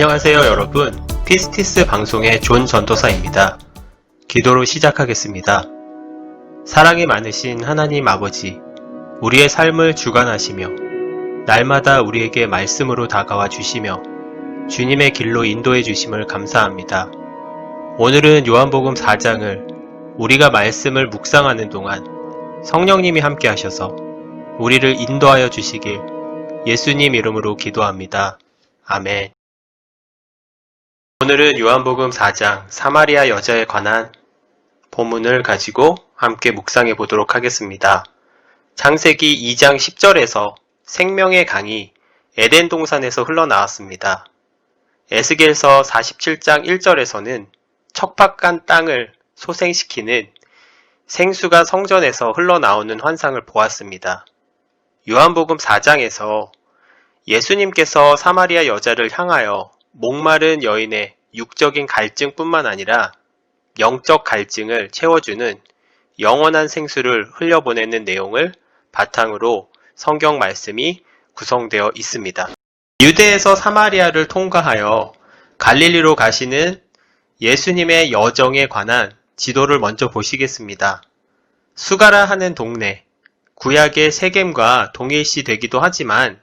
안녕하세요 여러분. 피스티스 방송의 존 전도사입니다. 기도로 시작하겠습니다. 사랑이 많으신 하나님 아버지, 우리의 삶을 주관하시며 날마다 우리에게 말씀으로 다가와 주시며 주님의 길로 인도해 주심을 감사합니다. 오늘은 요한복음 4장을 우리가 말씀을 묵상하는 동안 성령님이 함께 하셔서 우리를 인도하여 주시길 예수님 이름으로 기도합니다. 아멘. 오늘은 요한복음 4장 사마리아 여자에 관한 본문을 가지고 함께 묵상해 보도록 하겠습니다. 창세기 2장 10절에서 생명의 강이 에덴 동산에서 흘러나왔습니다. 에스겔서 47장 1절에서는 척박한 땅을 소생시키는 생수가 성전에서 흘러나오는 환상을 보았습니다. 요한복음 4장에서 예수님께서 사마리아 여자를 향하여 목마른 여인의 육적인 갈증뿐만 아니라 영적 갈증을 채워주는 영원한 생수를 흘려보내는 내용을 바탕으로 성경 말씀이 구성되어 있습니다. 유대에서 사마리아를 통과하여 갈릴리로 가시는 예수님의 여정에 관한 지도를 먼저 보시겠습니다. 수가라 하는 동네, 구약의 세겜과 동일시 되기도 하지만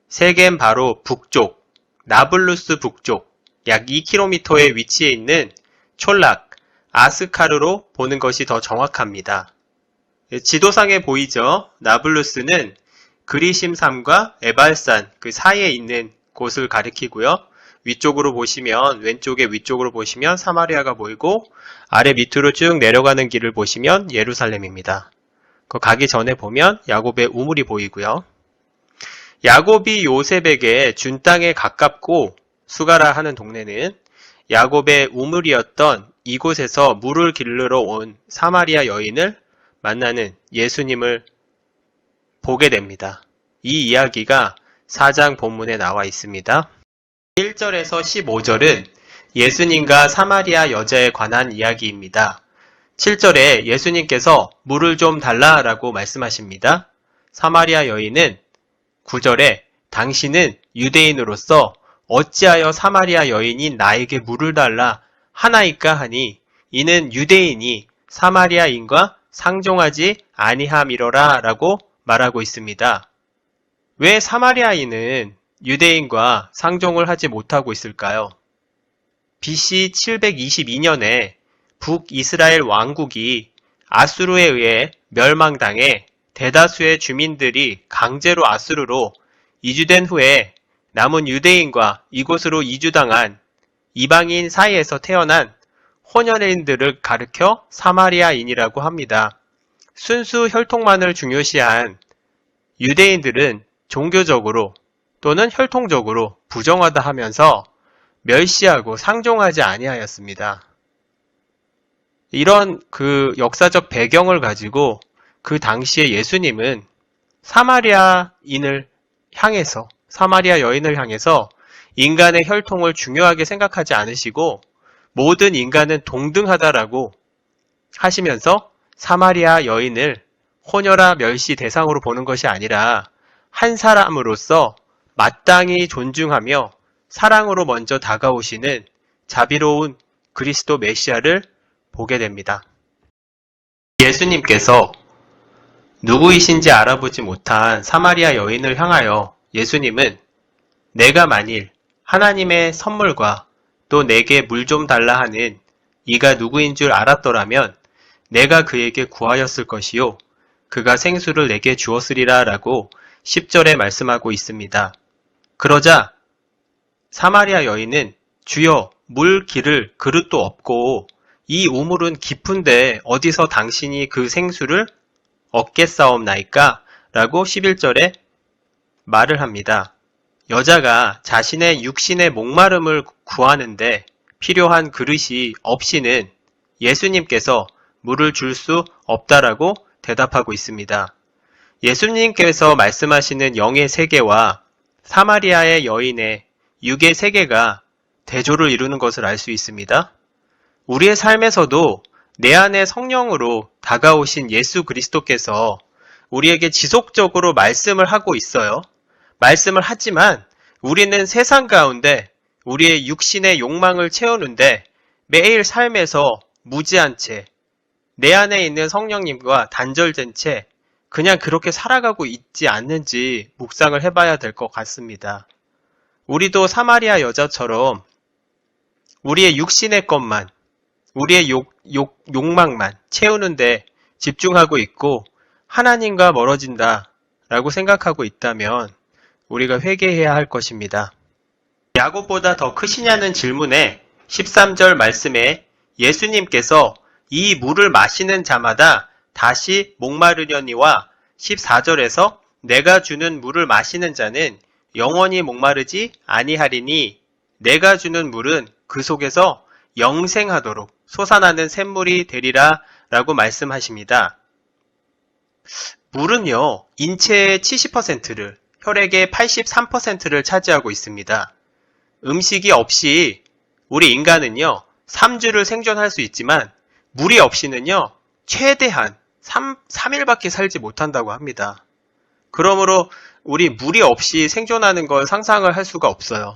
세겜 바로 북쪽, 나블루스 북쪽 약 2km의 위치에 있는 촐락, 아스카르로 보는 것이 더 정확합니다. 지도상에 보이죠? 나블루스는 그리심산과 에발산 그 사이에 있는 곳을 가리키고요. 위쪽으로 보시면 위쪽으로 보시면 사마리아가 보이고 아래 밑으로 쭉 내려가는 길을 보시면 예루살렘입니다. 가기 전에 보면 야곱의 우물이 보이고요. 야곱이 요셉에게 준 땅에 가깝고 수가라 하는 동네는 야곱의 우물이었던 이곳에서 물을 길르러 온 사마리아 여인을 만나는 예수님을 보게 됩니다. 이 이야기가 4장 본문에 나와 있습니다. 1절에서 15절은 예수님과 사마리아 여자에 관한 이야기입니다. 7절에 예수님께서 물을 좀 달라라고 말씀하십니다. 사마리아 여인은 9절에 당신은 유대인으로서 어찌하여 사마리아 여인이 나에게 물을 달라 하나이까 하니 이는 유대인이 사마리아인과 상종하지 아니함이로라 라고 말하고 있습니다. 왜 사마리아인은 유대인과 상종을 하지 못하고 있을까요? BC 722년에 북이스라엘 왕국이 아수르에 의해 멸망당해 대다수의 주민들이 강제로 아수르로 이주된 후에 남은 유대인과 이곳으로 이주당한 이방인 사이에서 태어난 혼혈인들을 가리켜 사마리아인이라고 합니다. 순수 혈통만을 중요시한 유대인들은 종교적으로 또는 혈통적으로 부정하다 하면서 멸시하고 상종하지 아니하였습니다. 이런 그 역사적 배경을 가지고 그 당시에 예수님은 사마리아 여인을 향해서 인간의 혈통을 중요하게 생각하지 않으시고 모든 인간은 동등하다라고 하시면서 사마리아 여인을 혼혈아 멸시 대상으로 보는 것이 아니라 한 사람으로서 마땅히 존중하며 사랑으로 먼저 다가오시는 자비로운 그리스도 메시아를 보게 됩니다. 예수님께서 누구이신지 알아보지 못한 사마리아 여인을 향하여 예수님은 내가 만일 하나님의 선물과 또 내게 물 좀 달라 하는 이가 누구인 줄 알았더라면 내가 그에게 구하였을 것이요 그가 생수를 내게 주었으리라 라고 10절에 말씀하고 있습니다. 그러자 사마리아 여인은 주여 물 기를 그릇도 없고 이 우물은 깊은데 어디서 당신이 그 생수를 얻겠사옵나이까? 라고 11절에 말을 합니다. 여자가 자신의 육신의 목마름을 구하는데 필요한 그릇이 없이는 예수님께서 물을 줄 수 없다라고 대답하고 있습니다. 예수님께서 말씀하시는 영의 세계와 사마리아의 여인의 육의 세계가 대조를 이루는 것을 알 수 있습니다. 우리의 삶에서도 내 안에 성령으로 다가오신 예수 그리스도께서 우리에게 지속적으로 말씀을 하고 있어요. 말씀을 하지만 우리는 세상 가운데 우리의 육신의 욕망을 채우는데 매일 삶에서 무지한 채, 내 안에 있는 성령님과 단절된 채 그냥 그렇게 살아가고 있지 않는지 묵상을 해봐야 될 것 같습니다. 우리도 사마리아 여자처럼 우리의 육신의 것만, 우리의 욕망만 채우는데 집중하고 있고 하나님과 멀어진다 라고 생각하고 있다면 우리가 회개해야 할 것입니다. 야곱보다 더 크시냐는 질문에 13절 말씀에 예수님께서 이 물을 마시는 자마다 다시 목마르려니와 14절에서 내가 주는 물을 마시는 자는 영원히 목마르지 아니하리니 내가 주는 물은 그 속에서 영생하도록 솟아나는 샘물이 되리라 라고 말씀하십니다. 물은요, 인체의 70%를, 혈액의 83%를 차지하고 있습니다. 음식이 없이 우리 인간은요, 3주를 생존할 수 있지만 물이 없이는요, 최대한 3일밖에 살지 못한다고 합니다. 그러므로 우리 물이 없이 생존하는 걸 상상을 할 수가 없어요.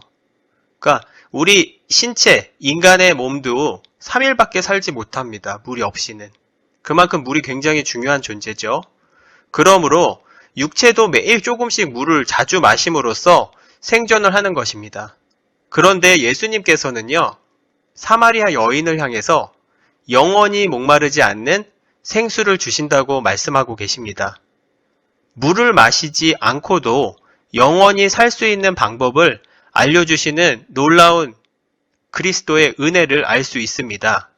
그러니까 우리 신체, 인간의 몸도 3일밖에 살지 못합니다. 물이 없이는. 그만큼 물이 굉장히 중요한 존재죠. 그러므로 육체도 매일 조금씩 물을 자주 마심으로써 생존을 하는 것입니다. 그런데 예수님께서는요, 사마리아 여인을 향해서 영원히 목마르지 않는 생수를 주신다고 말씀하고 계십니다. 물을 마시지 않고도 영원히 살 수 있는 방법을 알려주시는 놀라운 그리스도의 은혜를 알 수 있습니다.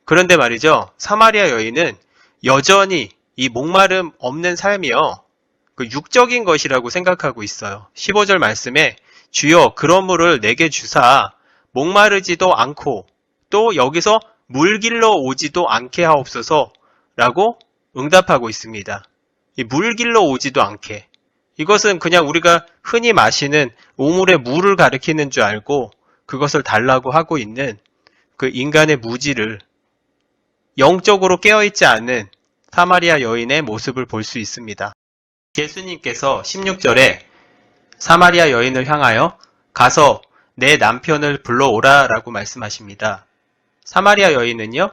그런데 말이죠, 사마리아 여인은 여전히 이 목마름 없는 삶이요, 그 육적인 것이라고 생각하고 있어요. 15절 말씀에 주여 그런 물을 내게 주사 목마르지도 않고 또 여기서 물길로 오지도 않게 하옵소서 라고 응답하고 있습니다. 이 물길로 오지도 않게, 이것은 그냥 우리가 흔히 마시는 우물의 물을 가리키는 줄 알고 그것을 달라고 하고 있는 그 인간의 무지를, 영적으로 깨어있지 않은 사마리아 여인의 모습을 볼 수 있습니다. 예수님께서 16절에 사마리아 여인을 향하여 가서 내 남편을 불러오라 라고 말씀하십니다. 사마리아 여인은요,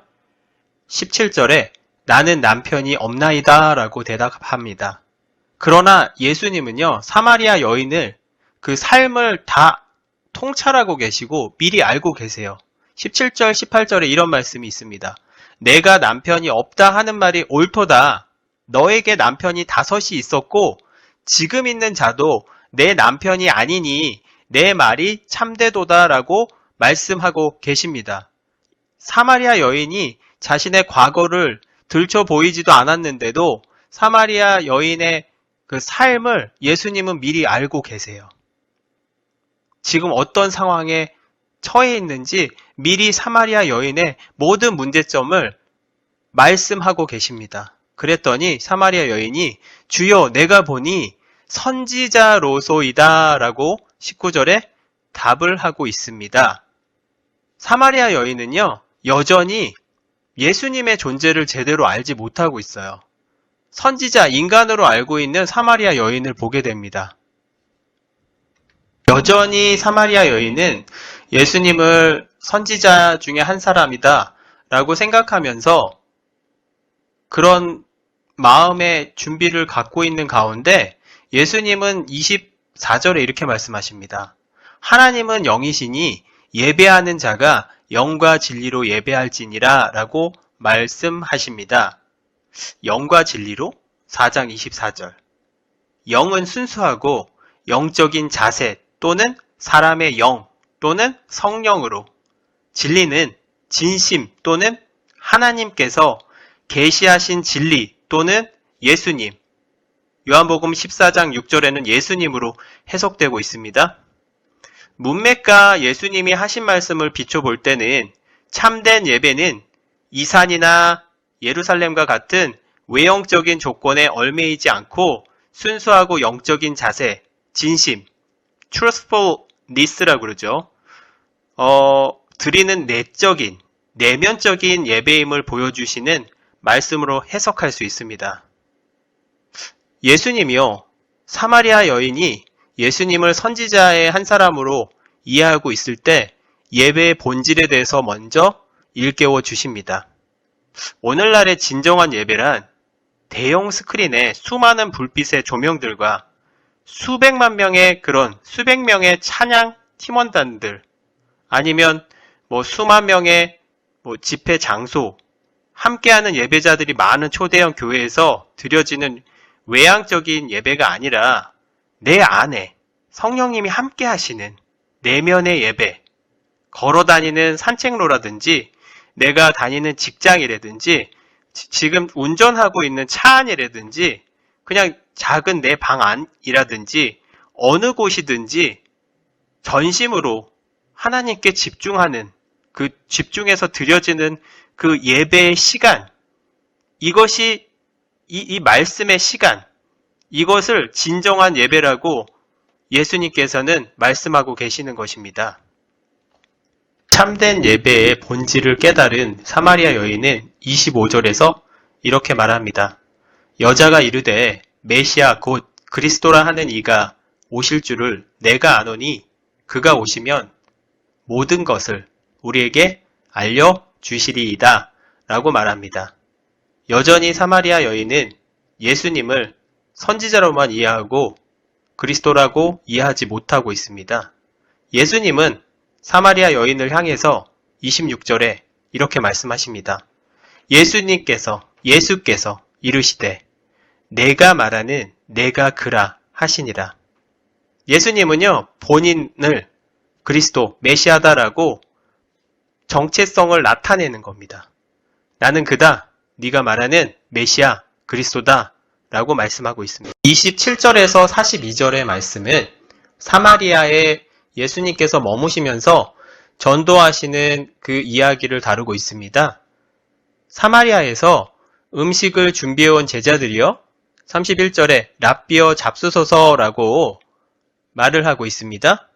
17절에 나는 남편이 없나이다 라고 대답합니다. 그러나 예수님은요, 사마리아 여인을 그 삶을 다 통찰하고 계시고 미리 알고 계세요. 17절, 18절에 이런 말씀이 있습니다. 내가 남편이 없다 하는 말이 옳도다. 너에게 남편이 5이 있었고 지금 있는 자도 내 남편이 아니니 내 말이 참되도다 라고 말씀하고 계십니다. 사마리아 여인이 자신의 과거를 들춰 보이지도 않았는데도 사마리아 여인의 그 삶을 예수님은 미리 알고 계세요. 지금 어떤 상황에 처해 있는지 미리 사마리아 여인의 모든 문제점을 말씀하고 계십니다. 그랬더니 사마리아 여인이 주여 내가 보니 선지자로소이다 라고 19절에 답을 하고 있습니다. 사마리아 여인은요, 여전히 예수님의 존재를 제대로 알지 못하고 있어요. 선지자, 인간으로 알고 있는 사마리아 여인을 보게 됩니다. 여전히 사마리아 여인은 예수님을 선지자 중에 한 사람이다 라고 생각하면서 그런 마음의 준비를 갖고 있는 가운데 예수님은 24절에 이렇게 말씀하십니다. 하나님은 영이시니 예배하는 자가 영과 진리로 예배할지니라 라고 말씀하십니다. 영과 진리로? 4장 24절. 영은 순수하고 영적인 자세 또는 사람의 영 또는 성령으로, 진리는 진심 또는 하나님께서 계시하신 진리 또는 예수님, 요한복음 14장 6절에는 예수님으로 해석되고 있습니다. 문맥과 예수님이 하신 말씀을 비춰볼 때는 참된 예배는 이산이나 예루살렘과 같은 외형적인 조건에 얽매이지 않고 순수하고 영적인 자세, 진심, truthfulness라고 그러죠. 드리는 내적인, 내면적인 예배임을 보여주시는 말씀으로 해석할 수 있습니다. 예수님이요, 사마리아 여인이 예수님을 선지자의 한 사람으로 이해하고 있을 때 예배의 본질에 대해서 먼저 일깨워 주십니다. 오늘날의 진정한 예배란 대형 스크린에 수많은 불빛의 조명들과 수백만 명의 수백 명의 찬양 팀원단들, 아니면 수만 명의 집회 장소, 함께하는 예배자들이 많은 초대형 교회에서 드려지는 외향적인 예배가 아니라 내 안에 성령님이 함께 하시는 내면의 예배, 걸어다니는 산책로라든지 내가 다니는 직장이라든지 지금 운전하고 있는 차 안이라든지 그냥 작은 내 방 안이라든지 어느 곳이든지 전심으로 하나님께 집중하는 그 집중해서 드려지는 그 예배의 시간, 이것이 이 말씀의 시간, 이것을 진정한 예배라고 예수님께서는 말씀하고 계시는 것입니다. 참된 예배의 본질을 깨달은 사마리아 여인은 25절에서 이렇게 말합니다. 여자가 이르되 메시아 곧 그리스도라 하는 이가 오실 줄을 내가 아노니 그가 오시면 모든 것을 우리에게 알려주시리이다 라고 말합니다. 여전히 사마리아 여인은 예수님을 선지자로만 이해하고 그리스도라고 이해하지 못하고 있습니다. 예수님은 사마리아 여인을 향해서 26절에 이렇게 말씀하십니다. 예수께서 이르시되 내가 말하는 내가 그라 하시니라. 예수님은요, 본인을 그리스도, 메시아다라고 정체성을 나타내는 겁니다. 나는 그다, 네가 말하는 메시아, 그리스도다 라고 말씀하고 있습니다. 27절에서 42절의 말씀은 사마리아에 예수님께서 머무시면서 전도하시는 그 이야기를 다루고 있습니다. 사마리아에서 음식을 준비해온 제자들이요, 31절에 랍비어 잡수소서라고 말을 하고 있습니다.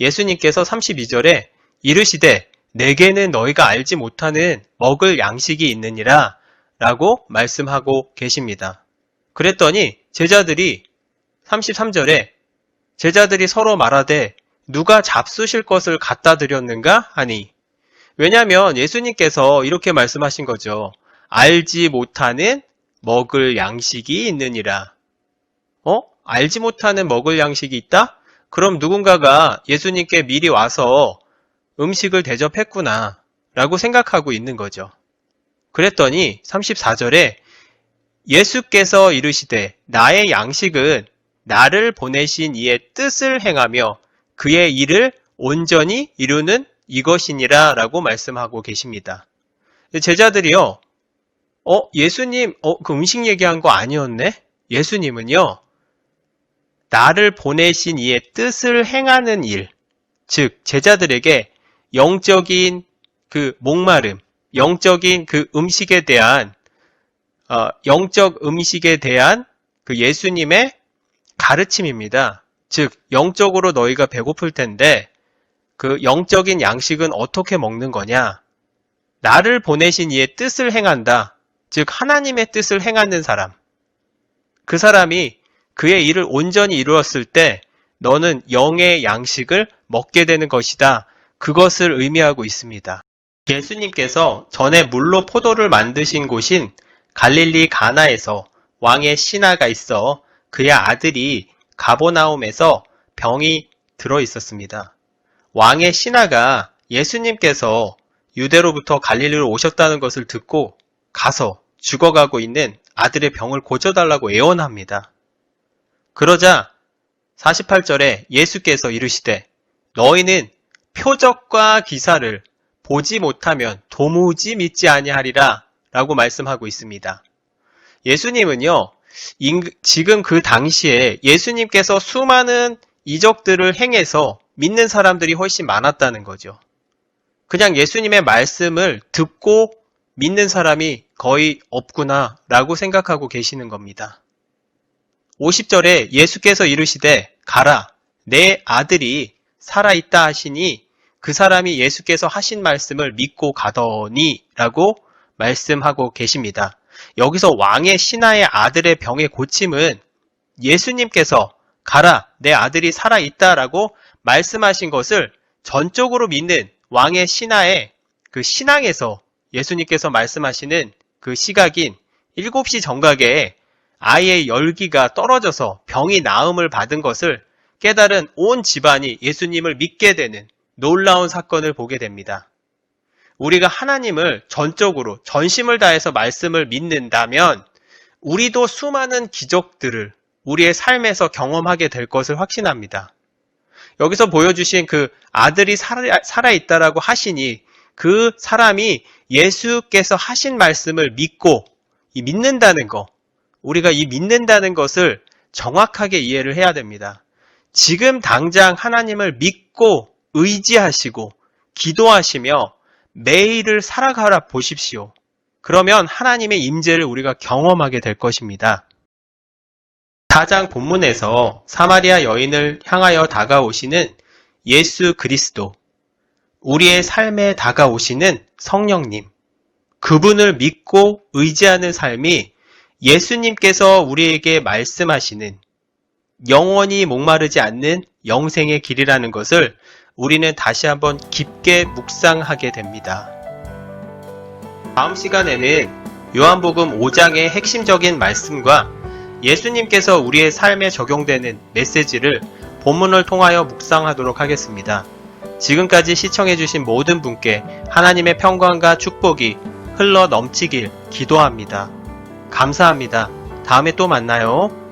예수님께서 32절에 이르시되 내게는 너희가 알지 못하는 먹을 양식이 있느니라 라고 말씀하고 계십니다. 그랬더니 제자들이 33절에 제자들이 서로 말하되 누가 잡수실 것을 갖다 드렸는가 하니, 왜냐하면 예수님께서 이렇게 말씀하신 거죠. 알지 못하는 먹을 양식이 있느니라. 알지 못하는 먹을 양식이 있다? 그럼 누군가가 예수님께 미리 와서 음식을 대접했구나 라고 생각하고 있는 거죠. 그랬더니 34절에 예수께서 이르시되 나의 양식은 나를 보내신 이의 뜻을 행하며 그의 일을 온전히 이루는 이것이니라 라고 말씀하고 계십니다. 제자들이요, 예수님, 그 음식 얘기한 거 아니었네? 예수님은요, 나를 보내신 이의 뜻을 행하는 일, 즉 제자들에게 영적인 그 목마름, 영적인 그 음식에 대한 영적 음식에 대한 그 예수님의 가르침입니다. 즉 영적으로 너희가 배고플 텐데 그 영적인 양식은 어떻게 먹는 거냐? 나를 보내신 이의 뜻을 행한다. 즉 하나님의 뜻을 행하는 사람. 그 사람이 그의 일을 온전히 이루었을 때 너는 영의 양식을 먹게 되는 것이다. 그것을 의미하고 있습니다. 예수님께서 전에 물로 포도를 만드신 곳인 갈릴리 가나에서 왕의 신하가 있어 그의 아들이 가버나움에서 병이 들어 있었습니다. 왕의 신하가 예수님께서 유대로부터 갈릴리로 오셨다는 것을 듣고 가서 죽어가고 있는 아들의 병을 고쳐달라고 애원합니다. 그러자 48절에 예수께서 이르시되 너희는 표적과 기사를 보지 못하면 도무지 믿지 아니하리라 라고 말씀하고 있습니다. 예수님은요, 지금 그 당시에 예수님께서 수많은 이적들을 행해서 믿는 사람들이 훨씬 많았다는 거죠. 그냥 예수님의 말씀을 듣고 믿는 사람이 거의 없구나 라고 생각하고 계시는 겁니다. 50절에 예수께서 이르시되 가라 내 아들이 살아있다 하시니 그 사람이 예수께서 하신 말씀을 믿고 가더니 라고 말씀하고 계십니다. 여기서 왕의 신하의 아들의 병의 고침은 예수님께서 가라 내 아들이 살아있다 라고 말씀하신 것을 전적으로 믿는 왕의 신하의 그 신앙에서 예수님께서 말씀하시는 그 시각인 7시 정각에 아이의 열기가 떨어져서 병이 나음을 받은 것을 깨달은 온 집안이 예수님을 믿게 되는 놀라운 사건을 보게 됩니다. 우리가 하나님을 전적으로 전심을 다해서 말씀을 믿는다면 우리도 수많은 기적들을 우리의 삶에서 경험하게 될 것을 확신합니다. 여기서 보여주신 그 아들이 살아있다라고 하시니 그 사람이 예수께서 하신 말씀을 믿고 믿는다는 거, 우리가 이 믿는다는 것을 정확하게 이해를 해야 됩니다. 지금 당장 하나님을 믿고 의지하시고 기도하시며 매일을 살아가라 보십시오. 그러면 하나님의 임재를 우리가 경험하게 될 것입니다. 4장 본문에서 사마리아 여인을 향하여 다가오시는 예수 그리스도, 우리의 삶에 다가오시는 성령님, 그분을 믿고 의지하는 삶이 예수님께서 우리에게 말씀하시는 영원히 목마르지 않는 영생의 길이라는 것을 우리는 다시 한번 깊게 묵상하게 됩니다. 다음 시간에는 요한복음 5장의 핵심적인 말씀과 예수님께서 우리의 삶에 적용되는 메시지를 본문을 통하여 묵상하도록 하겠습니다. 지금까지 시청해주신 모든 분께 하나님의 평강과 축복이 흘러 넘치길 기도합니다. 감사합니다. 다음에 또 만나요.